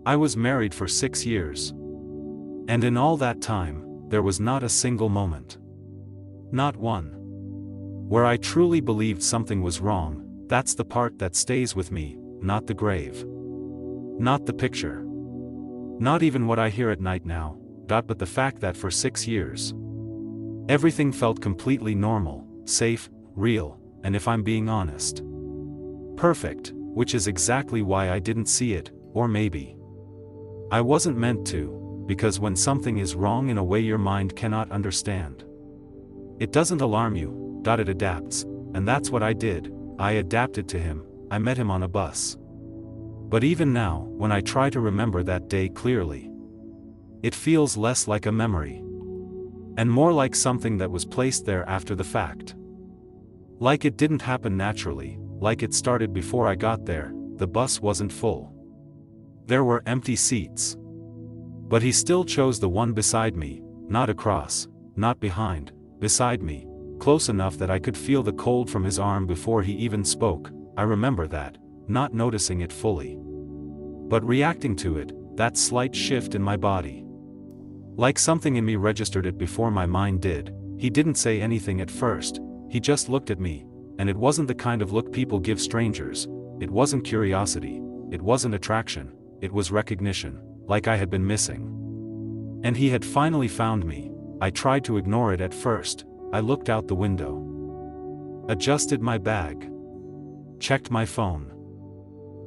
I was married for 6 years. And in all that time, there was not a single moment. Not one. Where I truly believed something was wrong. That's the part that stays with me, not the grave. Not the picture. Not even what I hear at night now, but the fact that for 6 years, everything felt completely normal, safe, real, and if I'm being honest, perfect, which is exactly why I didn't see it, or maybe I wasn't meant to, because when something is wrong in a way your mind cannot understand, it doesn't alarm you, it adapts, and that's what I did. I adapted to him. I met him on a bus. But even now, when I try to remember that day clearly, it feels less like a memory, and more like something that was placed there after the fact. Like it didn't happen naturally, like it started before I got there. The bus wasn't full. There were empty seats. But he still chose the one beside me, not across, not behind, beside me, close enough that I could feel the cold from his arm before he even spoke. I remember that, not noticing it fully, but reacting to it, that slight shift in my body. Like something in me registered it before my mind did. He didn't say anything at first, he just looked at me, and it wasn't the kind of look people give strangers. It wasn't curiosity, it wasn't attraction, it was recognition, like I had been missing. And he had finally found me. I tried to ignore it at first. I looked out the window, adjusted my bag, checked my phone.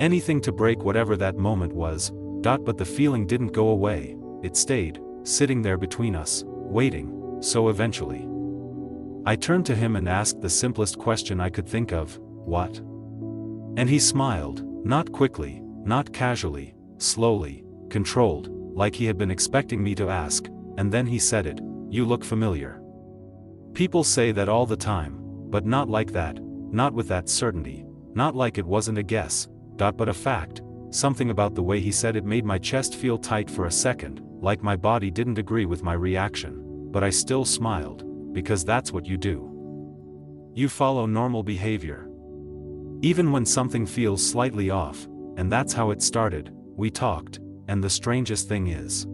Anything to break whatever that moment was, but the feeling didn't go away. It stayed, sitting there between us, waiting. So eventually, I turned to him and asked the simplest question I could think of, what? And he smiled, not quickly, not casually, slowly, controlled, like he had been expecting me to ask, and then he said it, you look familiar. People say that all the time, but not like that, not with that certainty, not like it wasn't a guess, but a fact. Something about the way he said it made my chest feel tight for a second, like my body didn't agree with my reaction, but I still smiled, because that's what you do. You follow normal behavior. Even when something feels slightly off, and that's how it started. We talked, and the strangest thing is,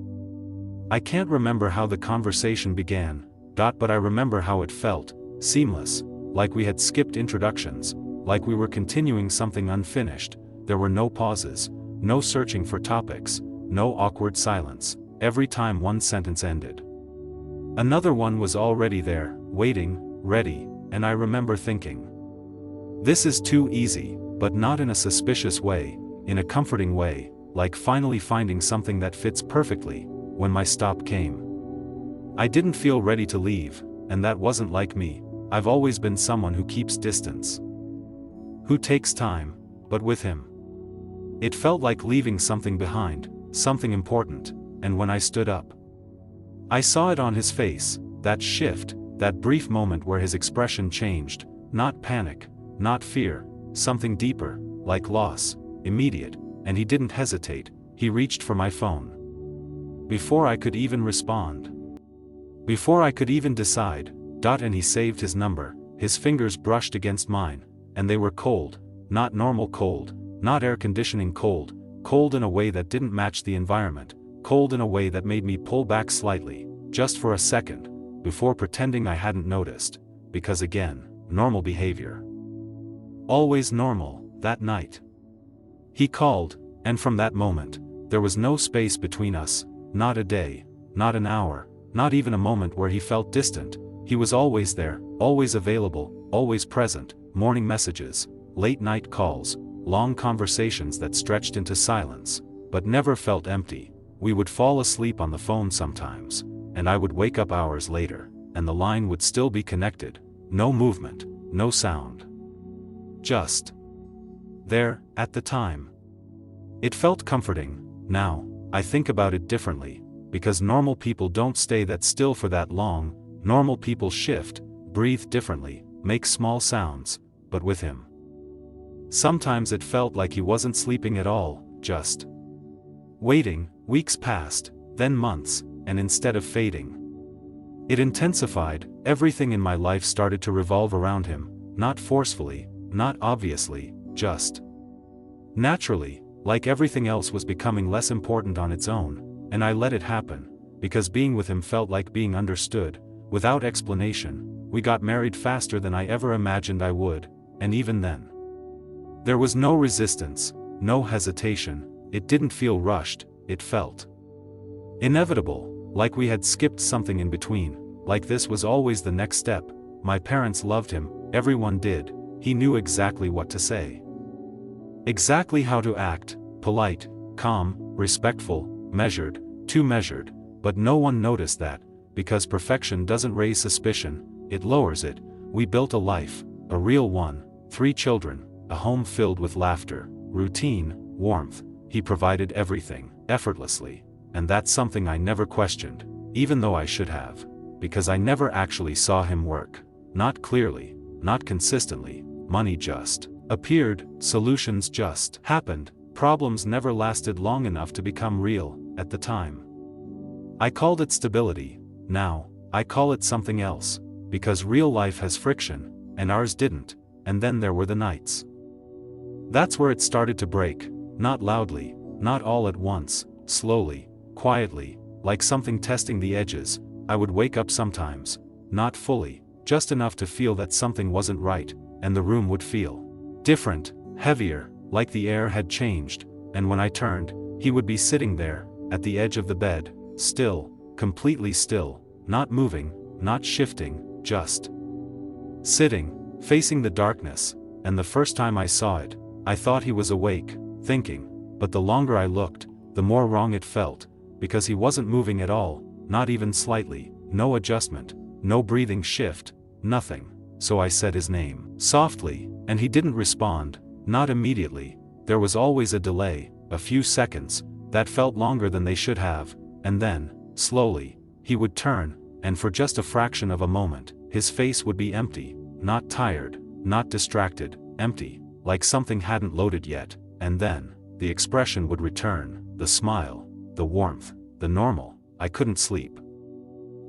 I can't remember how the conversation began, but I remember how it felt, seamless, like we had skipped introductions, like we were continuing something unfinished. There were no pauses, no searching for topics, no awkward silence. Every time one sentence ended, another one was already there, waiting, ready, and I remember thinking, this is too easy, but not in a suspicious way, in a comforting way, like finally finding something that fits perfectly. When my stop came, I didn't feel ready to leave, and that wasn't like me. I've always been someone who keeps distance, who takes time, but with him, it felt like leaving something behind, something important, and when I stood up, I saw it on his face, that shift, that brief moment where his expression changed, not panic, not fear, something deeper, like loss, immediate, and he didn't hesitate. He reached for my phone. Before I could even respond, before I could even decide, and he saved his number. His fingers brushed against mine, and they were cold, not normal cold, not air conditioning cold, cold in a way that didn't match the environment, cold in a way that made me pull back slightly, just for a second, before pretending I hadn't noticed, because again, normal behavior. Always normal. That night, he called, and from that moment, there was no space between us, not a day, not an hour, not even a moment where he felt distant. He was always there, always available, always present. Morning messages, late night calls, long conversations that stretched into silence, but never felt empty. We would fall asleep on the phone sometimes, and I would wake up hours later, and the line would still be connected. No movement, no sound. Just there, at the time. It felt comforting. Now, I think about it differently, because normal people don't stay that still for that long. Normal people shift, breathe differently, make small sounds, but with him, sometimes it felt like he wasn't sleeping at all, just waiting. Weeks passed, then months, and instead of fading, it intensified. Everything in my life started to revolve around him, not forcefully, not obviously, just naturally, like everything else was becoming less important on its own, and I let it happen, because being with him felt like being understood. Without explanation, we got married faster than I ever imagined I would, and even then, there was no resistance, no hesitation. It didn't feel rushed, it felt inevitable, like we had skipped something in between, like this was always the next step. My parents loved him, everyone did. He knew exactly what to say, exactly how to act, polite, calm, respectful, measured, too measured, but no one noticed that, because perfection doesn't raise suspicion, it lowers it. We built a life, a real one, 3 children, a home filled with laughter, routine, warmth. He provided everything, effortlessly, and that's something I never questioned, even though I should have, because I never actually saw him work. Not clearly, not consistently. Money just appeared, solutions just happened, problems never lasted long enough to become real. At the time, I called it stability. Now, I call it something else, because real life has friction, and ours didn't, and then there were the nights. That's where it started to break, not loudly, not all at once, slowly, quietly, like something testing the edges. I would wake up sometimes, not fully, just enough to feel that something wasn't right, and the room would feel different, heavier, like the air had changed, and when I turned, he would be sitting there, at the edge of the bed, still, completely still, not moving, not shifting, just sitting, facing the darkness. And the first time I saw it, I thought he was awake, thinking, but the longer I looked, the more wrong it felt, because he wasn't moving at all, not even slightly, no adjustment, no breathing shift, nothing. So I said his name, softly, and he didn't respond, not immediately. There was always a delay, a few seconds, that felt longer than they should have, and then, slowly, he would turn, and for just a fraction of a moment, his face would be empty, not tired, not distracted, empty, like something hadn't loaded yet, and then, the expression would return, the smile, the warmth, the normal. I couldn't sleep.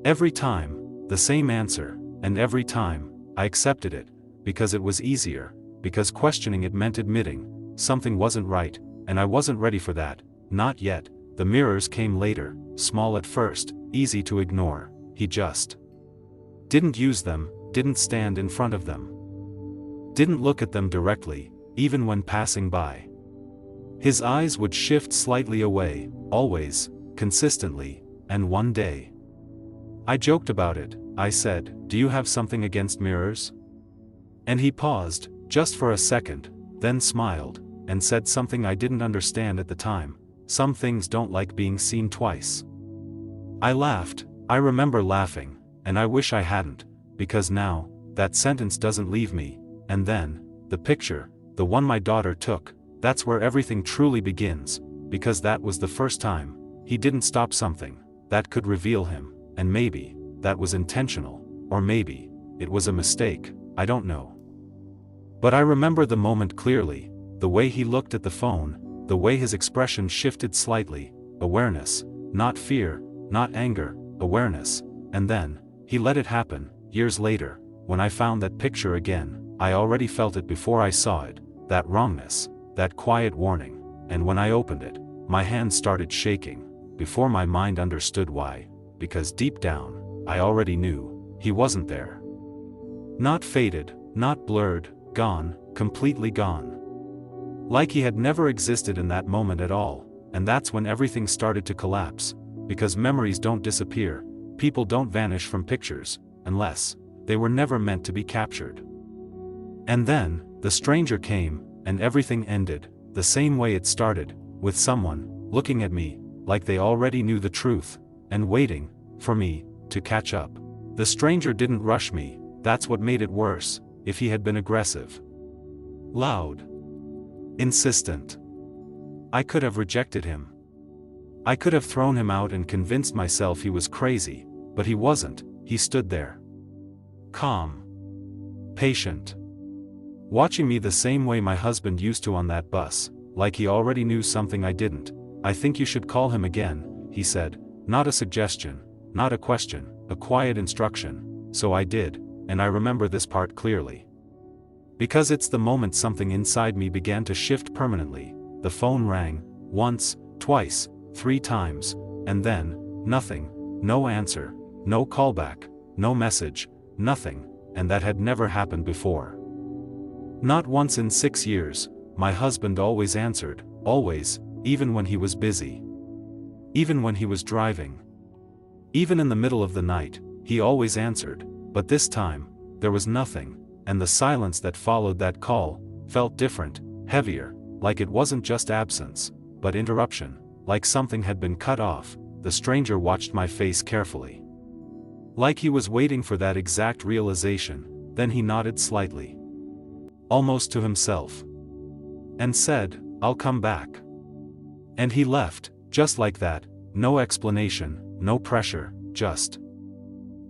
Every time, the same answer, and every time, I accepted it, because it was easier, because questioning it meant admitting something wasn't right, and I wasn't ready for that, not yet. The mirrors came later, small at first, easy to ignore. He just didn't use them, didn't stand in front of them, didn't look at them directly, even when passing by. His eyes would shift slightly away, always, consistently, and one day, I joked about it. I said, "Do you have something against mirrors?" And he paused, just for a second, then smiled, and said something I didn't understand at the time. Some things don't like being seen twice. I laughed. I remember laughing, and I wish I hadn't, because now, that sentence doesn't leave me. And then, the picture, the one my daughter took, that's where everything truly begins, because that was the first time he didn't stop something that could reveal him, and maybe that was intentional, or maybe it was a mistake, I don't know. But I remember the moment clearly, the way he looked at the phone, the way his expression shifted slightly, awareness, not fear, not anger, awareness, and then, he let it happen. Years later, when I found that picture again, I already felt it before I saw it, that wrongness, that quiet warning, and when I opened it, my hands started shaking, before my mind understood why, because deep down, I already knew, he wasn't there. Not faded, not blurred, gone, completely gone. Like he had never existed in that moment at all, and that's when everything started to collapse, because memories don't disappear, people don't vanish from pictures, unless they were never meant to be captured. And then, the stranger came, and everything ended, the same way it started, with someone looking at me, like they already knew the truth, and waiting for me to catch up. The stranger didn't rush me, that's what made it worse. If he had been aggressive, loud, insistent, I could have rejected him. I could have thrown him out and convinced myself he was crazy, but he wasn't. He stood there, calm, patient, watching me the same way my husband used to on that bus, like he already knew something I didn't. "I think you should call him again," he said, not a suggestion, not a question, a quiet instruction. So I did, and I remember this part clearly, because it's the moment something inside me began to shift permanently. the phone rang, once, twice, 3 times, and then, nothing, no answer, no callback, no message, nothing, and that had never happened before. Not once in 6 years. My husband always answered, always, even when he was busy. Even when he was driving. Even in the middle of the night, he always answered, but this time, there was nothing, and the silence that followed that call felt different, heavier, like it wasn't just absence, but interruption, like something had been cut off. The stranger watched my face carefully. Like he was waiting for that exact realization, then he nodded slightly. Almost to himself. And said, "I'll come back." And he left, just like that, no explanation, no pressure, just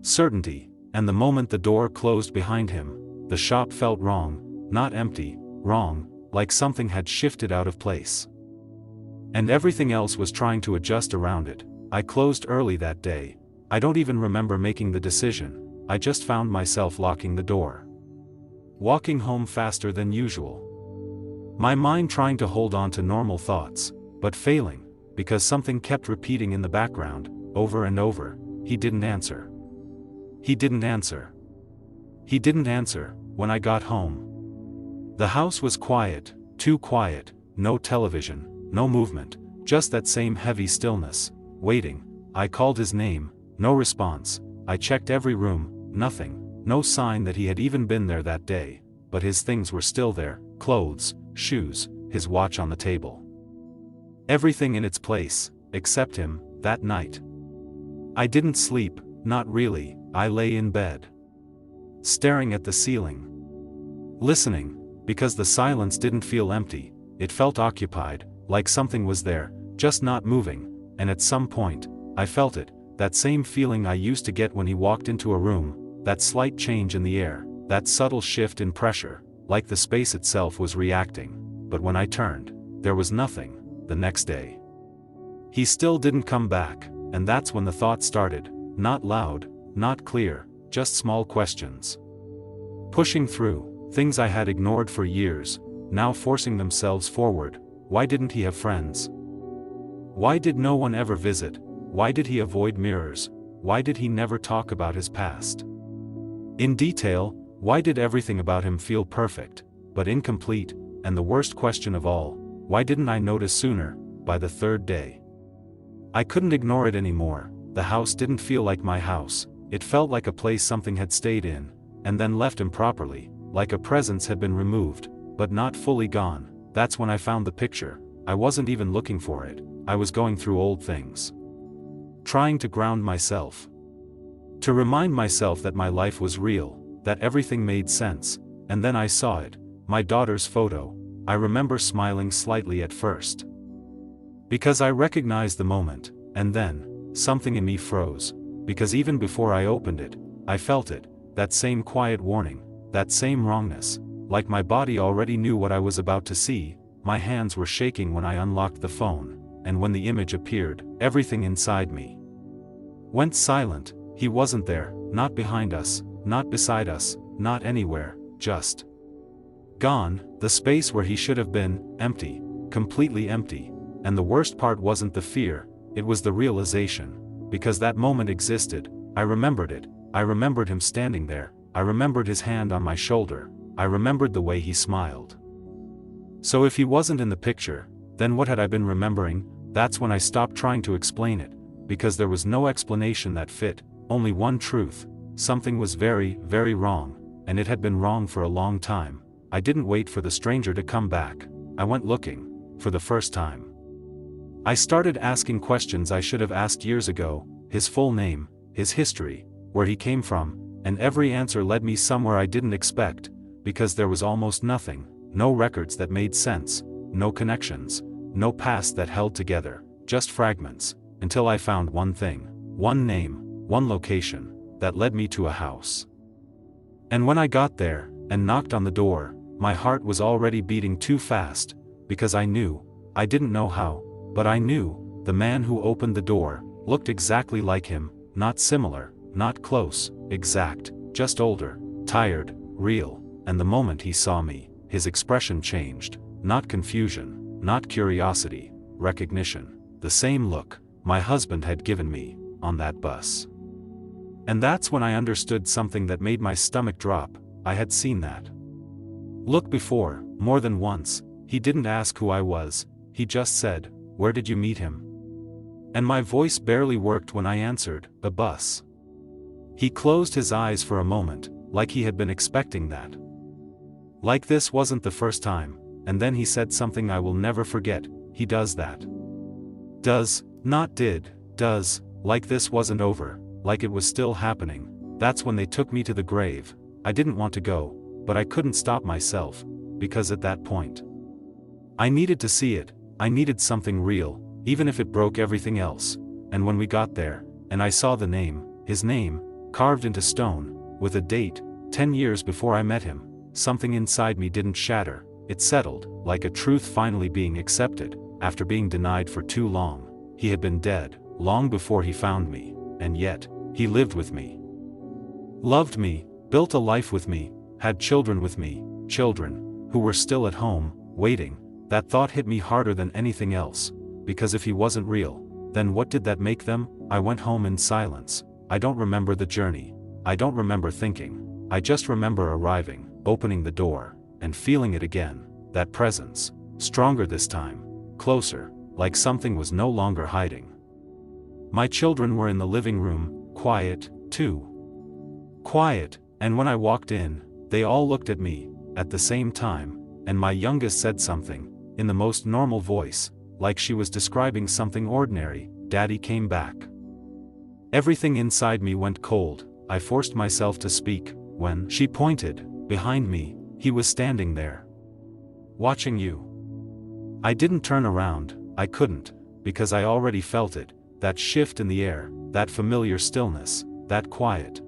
certainty. And the moment the door closed behind him, the shop felt wrong, not empty, wrong, like something had shifted out of place. And everything else was trying to adjust around it. I closed early that day. I don't even remember making the decision. I just found myself locking the door. Walking home faster than usual. My mind trying to hold on to normal thoughts, but failing, because something kept repeating in the background, over and over. He didn't answer. He didn't answer. He didn't answer. When I got home, the house was quiet, too quiet, no television, no movement, just that same heavy stillness, waiting. I called his name, no response. I checked every room, nothing, no sign that he had even been there that day, but his things were still there, clothes, shoes, his watch on the table. Everything in its place, except him, that night. I didn't sleep, not really. I lay in bed, staring at the ceiling. Listening, because the silence didn't feel empty, it felt occupied, like something was there, just not moving, and at some point, I felt it, that same feeling I used to get when he walked into a room, that slight change in the air, that subtle shift in pressure, like the space itself was reacting. But when I turned, there was nothing. The next day, he still didn't come back, and that's when the thought started, not loud, not clear, just small questions. Pushing through, things I had ignored for years, now forcing themselves forward. Why didn't he have friends? Why did no one ever visit? Why did he avoid mirrors? Why did he never talk about his past in detail? Why did everything about him feel perfect, but incomplete? And the worst question of all, why didn't I notice sooner? By the 3rd day, I couldn't ignore it anymore. The house didn't feel like my house. It felt like a place something had stayed in, and then left improperly, like a presence had been removed, but not fully gone. That's when I found the picture. I wasn't even looking for it. I was going through old things, trying to ground myself, to remind myself that my life was real, that everything made sense. And then I saw it, my daughter's photo. I remember smiling slightly at first, because I recognized the moment, and then, something in me froze, because even before I opened it, I felt it, that same quiet warning, that same wrongness, like my body already knew what I was about to see. My hands were shaking when I unlocked the phone, and when the image appeared, everything inside me went silent. He wasn't there, not behind us, not beside us, not anywhere, just gone. The space where he should have been, empty, completely empty. And the worst part wasn't the fear, it was the realization, because that moment existed. I remembered it. I remembered him standing there. I remembered his hand on my shoulder. I remembered the way he smiled. So if he wasn't in the picture, then what had I been remembering? That's when I stopped trying to explain it, because there was no explanation that fit, only one truth. Something was very, very wrong, and it had been wrong for a long time. I didn't wait for the stranger to come back. I went looking, for the first time. I started asking questions I should have asked years ago, his full name, his history, where he came from, and every answer led me somewhere I didn't expect, because there was almost nothing, no records that made sense, no connections, no past that held together, just fragments, until I found one thing, one name, one location, that led me to a house. And when I got there, and knocked on the door, my heart was already beating too fast, because I knew, I didn't know how, but I knew, the man who opened the door, looked exactly like him, not similar, not close, exact, just older, tired, real. And the moment he saw me, his expression changed, not confusion, not curiosity, recognition, the same look my husband had given me on that bus. And that's when I understood something that made my stomach drop. I had seen that look before, more than once. He didn't ask who I was, he just said, "Where did you meet him?" And my voice barely worked when I answered, "A bus." He closed his eyes for a moment, like he had been expecting that. Like this wasn't the first time, and then he said something I will never forget. He does that. Does, not did, does, like this wasn't over, like it was still happening. That's when they took me to the grave. I didn't want to go, but I couldn't stop myself, because at that point, I needed to see it. I needed something real, even if it broke everything else. And when we got there, and I saw the name, his name, carved into stone, with a date, 10 years before I met him, something inside me didn't shatter. It settled, like a truth finally being accepted, after being denied for too long. He had been dead, long before he found me, and yet, he lived with me. Loved me, built a life with me, had children with me, children, who were still at home, waiting. That thought hit me harder than anything else, because if he wasn't real, then what did that make them? I went home in silence. I don't remember the journey. I don't remember thinking. I just remember arriving, opening the door, and feeling it again, that presence, stronger this time, closer, like something was no longer hiding. My children were in the living room, quiet, too. Quiet, and when I walked in, they all looked at me, at the same time, and my youngest said something, in the most normal voice, like she was describing something ordinary. "Daddy came back." Everything inside me went cold. I forced myself to speak. When she pointed, behind me, he was standing there. "Watching you." I didn't turn around, I couldn't, because I already felt it, that shift in the air, that familiar stillness, that quiet,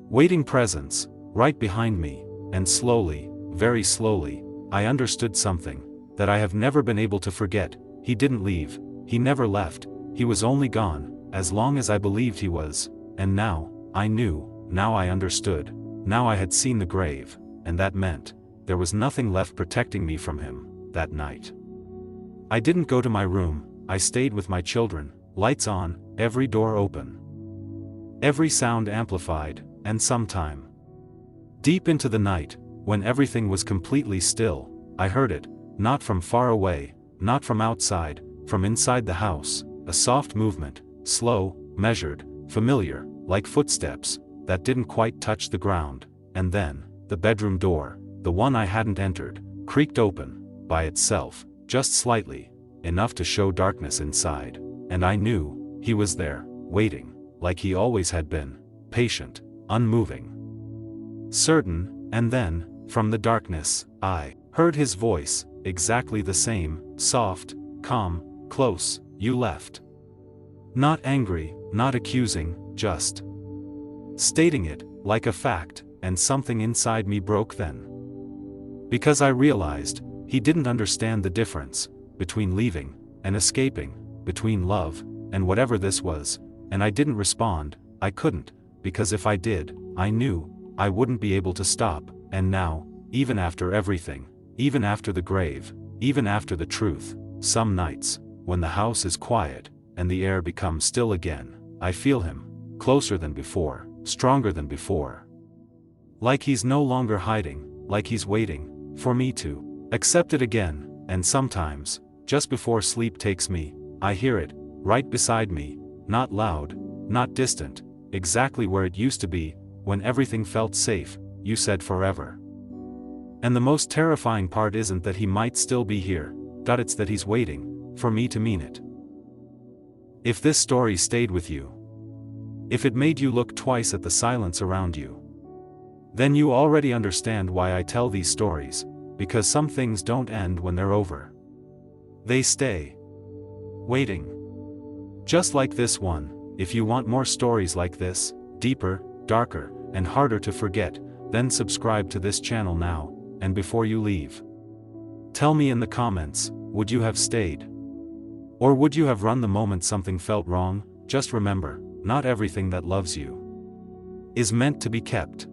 waiting presence, right behind me, and slowly, very slowly, I understood something that I have never been able to forget. He didn't leave, he never left, he was only gone, as long as I believed he was, and now, I knew, now I understood, now I had seen the grave, and that meant, there was nothing left protecting me from him, that night. I didn't go to my room, I stayed with my children, lights on, every door open, every sound amplified, and sometime, deep into the night, when everything was completely still, I heard it, not from far away, not from outside, from inside the house, a soft movement, slow, measured, familiar, like footsteps, that didn't quite touch the ground, and then, the bedroom door, the one I hadn't entered, creaked open, by itself, just slightly, enough to show darkness inside, and I knew, he was there, waiting, like he always had been, patient, unmoving, certain. And then, from the darkness, I heard his voice, exactly the same, soft, calm, close. "You left." Not angry, not accusing, just stating it, like a fact, and something inside me broke then. Because I realized, he didn't understand the difference, between leaving, and escaping, between love, and whatever this was, and I didn't respond, I couldn't, because if I did, I knew, I wouldn't be able to stop, and now, even after everything, even after the grave, even after the truth, some nights, when the house is quiet, and the air becomes still again, I feel him, closer than before, stronger than before. Like he's no longer hiding, like he's waiting, for me to accept it again, and sometimes, just before sleep takes me, I hear it, right beside me, not loud, not distant, exactly where it used to be, when everything felt safe. "You said forever." And the most terrifying part isn't that he might still be here, but it's that he's waiting, for me to mean it. If this story stayed with you, if it made you look twice at the silence around you, then you already understand why I tell these stories, because some things don't end when they're over. They stay waiting. Just like this one. If you want more stories like this, deeper, darker, and harder to forget, then subscribe to this channel now, and before you leave, tell me in the comments, would you have stayed? Or would you have run the moment something felt wrong? Just remember, not everything that loves you is meant to be kept.